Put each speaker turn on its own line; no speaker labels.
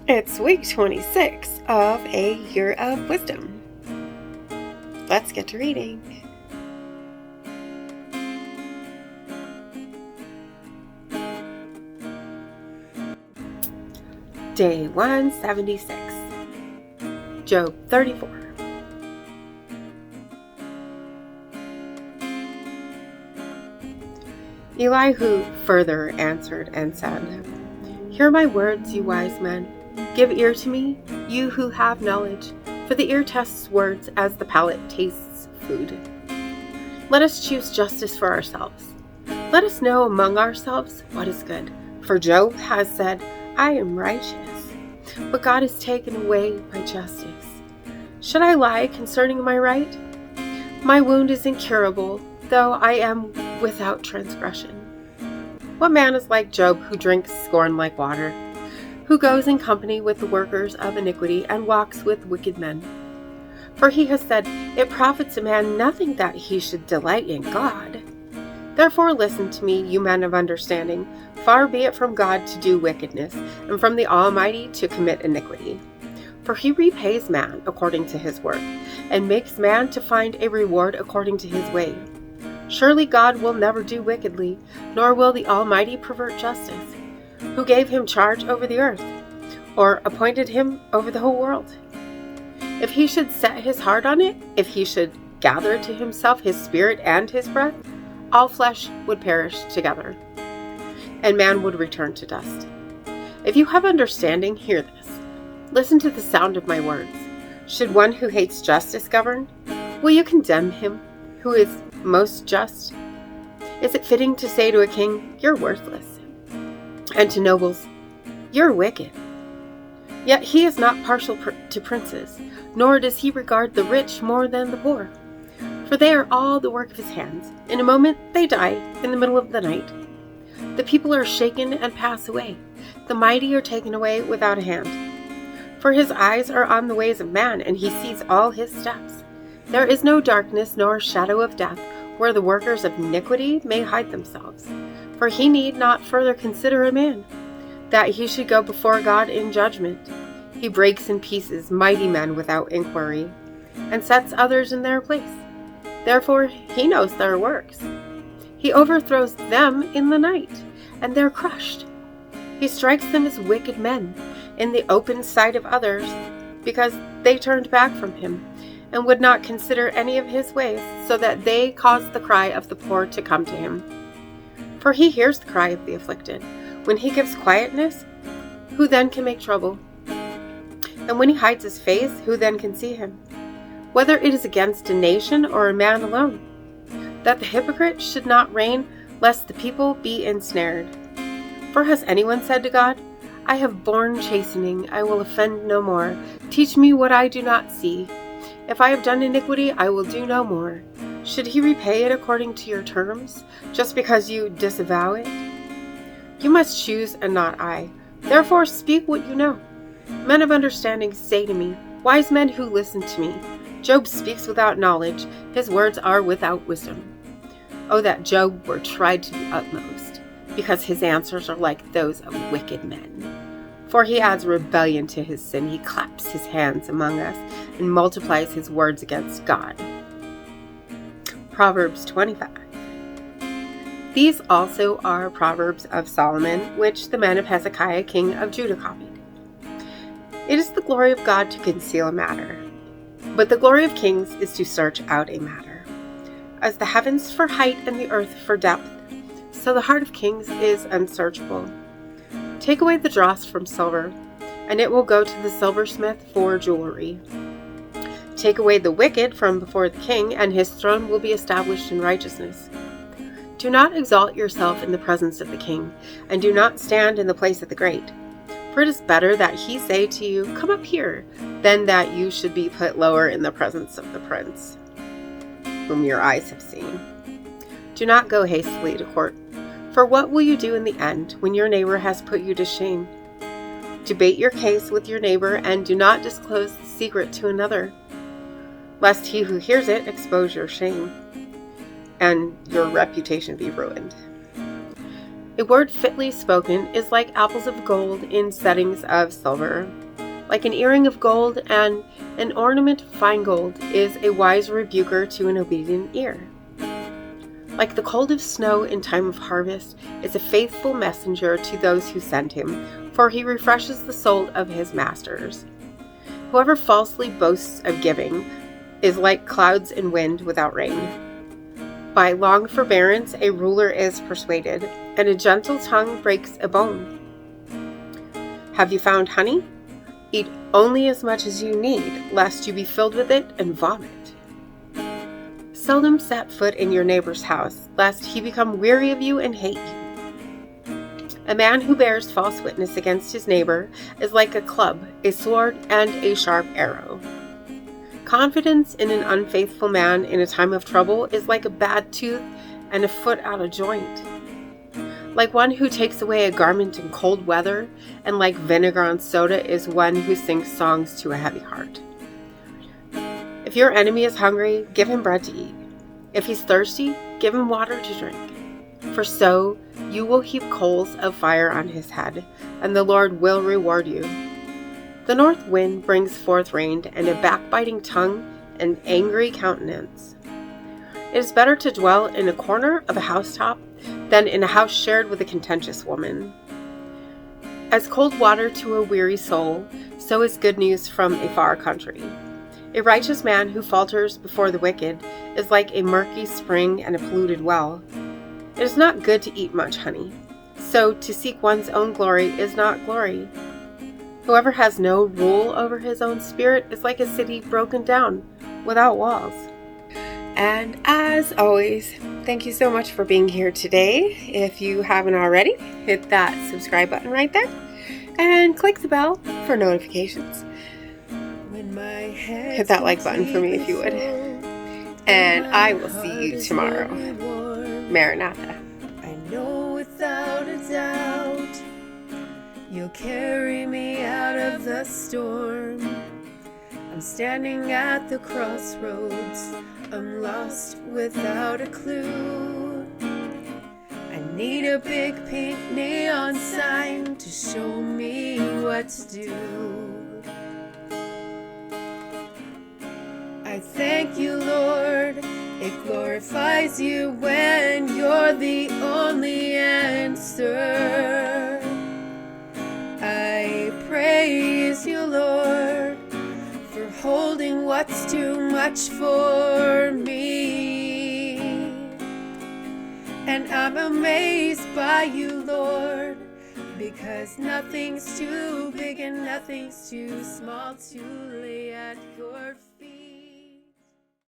It's week 26 of a year of wisdom. Let's get to reading. Day 176, Job 34. Elihu further answered and said, "Hear my words, you wise men. Give ear to me, you who have knowledge, for the ear tests words as the palate tastes food. Let us choose justice for ourselves. Let us know among ourselves what is good. For Job has said, I am righteous, but God is taken away by justice. Should I lie concerning my right? My wound is incurable, though I am without transgression. What man is like Job, who drinks scorn like water, who goes in company with the workers of iniquity and walks with wicked men? For he has said, it profits a man nothing that he should delight in God. Therefore listen to me, you men of understanding. Far be it from God to do wickedness, and from the Almighty to commit iniquity. For he repays man according to his work, and makes man to find a reward according to his way. Surely God will never do wickedly, nor will the Almighty pervert justice. Who gave him charge over the earth, or appointed him over the whole world? If he should set his heart on it, if he should gather to himself his spirit and his breath, all flesh would perish together, and man would return to dust. If you have understanding, hear this. Listen to the sound of my words. Should one who hates justice govern? Will you condemn him who is most just? Is it fitting to say to a king, you're worthless, and to nobles, you're wicked? Yet he is not partial to princes, nor does he regard the rich more than the poor. For they are all the work of his hands. In a moment they die, in the middle of the night. The people are shaken and pass away. The mighty are taken away without a hand. For his eyes are on the ways of man, and he sees all his steps. There is no darkness nor shadow of death, where the workers of iniquity may hide themselves. For he need not further consider a man, that he should go before God in judgment. He breaks in pieces mighty men without inquiry, and sets others in their place. Therefore he knows their works. He overthrows them in the night, and they're crushed. He strikes them as wicked men in the open sight of others, because they turned back from him, and would not consider any of his ways, so that they caused the cry of the poor to come to him. For he hears the cry of the afflicted. When he gives quietness, who then can make trouble? And when he hides his face, who then can see him? Whether it is against a nation or a man alone, that the hypocrite should not reign, lest the people be ensnared. For has anyone said to God, I have borne chastening, I will offend no more. Teach me what I do not see. If I have done iniquity, I will do no more. Should he repay it according to your terms, just because you disavow it? You must choose and not I. Therefore speak what you know. Men of understanding say to me, wise men who listen to me. Job speaks without knowledge, his words are without wisdom. Oh, that Job were tried to the utmost, because his answers are like those of wicked men. For he adds rebellion to his sin, he claps his hands among us, and multiplies his words against God. Proverbs 25. These also are Proverbs of Solomon, which the men of Hezekiah, king of Judah, copied. It is the glory of God to conceal a matter, but the glory of kings is to search out a matter. As the heavens for height and the earth for depth, so the heart of kings is unsearchable. Take away the dross from silver, and it will go to the silversmith for jewelry. Take away the wicked from before the king, and his throne will be established in righteousness. Do not exalt yourself in the presence of the king, and do not stand in the place of the great. For it is better that he say to you, come up here, than that you should be put lower in the presence of the prince, whom your eyes have seen. Do not go hastily to court, for what will you do in the end, when your neighbor has put you to shame? Debate your case with your neighbor, and do not disclose the secret to another, lest he who hears it expose your shame, and your reputation be ruined. A word fitly spoken is like apples of gold in settings of silver. Like an earring of gold and an ornament of fine gold is a wise rebuker to an obedient ear. Like the cold of snow in time of harvest is a faithful messenger to those who send him, for he refreshes the soul of his masters. Whoever falsely boasts of giving is like clouds and wind without rain. By long forbearance a ruler is persuaded, and a gentle tongue breaks a bone. Have you found honey? Eat only as much as you need, lest you be filled with it and vomit. Seldom set foot in your neighbor's house, lest he become weary of you and hate you. A man who bears false witness against his neighbor is like a club, a sword, and a sharp arrow. Confidence in an unfaithful man in a time of trouble is like a bad tooth and a foot out of joint. Like one who takes away a garment in cold weather, and like vinegar on soda is one who sings songs to a heavy heart. If your enemy is hungry, give him bread to eat. If he's thirsty, give him water to drink. For so you will heap coals of fire on his head, and the Lord will reward you. The north wind brings forth rain, and a backbiting tongue, an angry countenance. It is better to dwell in a corner of a housetop than in a house shared with a contentious woman. As cold water to a weary soul, so is good news from a far country. A righteous man who falters before the wicked is like a murky spring and a polluted well. It is not good to eat much honey, so to seek one's own glory is not glory. Whoever has no rule over his own spirit is like a city broken down without walls. And as always, thank you so much for being here today. If you haven't already, hit that subscribe button right there and click the bell for notifications. Hit that like button for me if you would. And I will see you tomorrow. Maranatha.
I know without a doubt you'll carry me out of the storm. I'm standing at the crossroads. I'm lost without a clue. I need a big pink neon sign to show me what to do. I thank you, Lord. It glorifies you when you're the only answer. I praise you, Lord, for holding what's too much for me. And I'm amazed by you, Lord, because nothing's too big and nothing's too small to lay at your feet.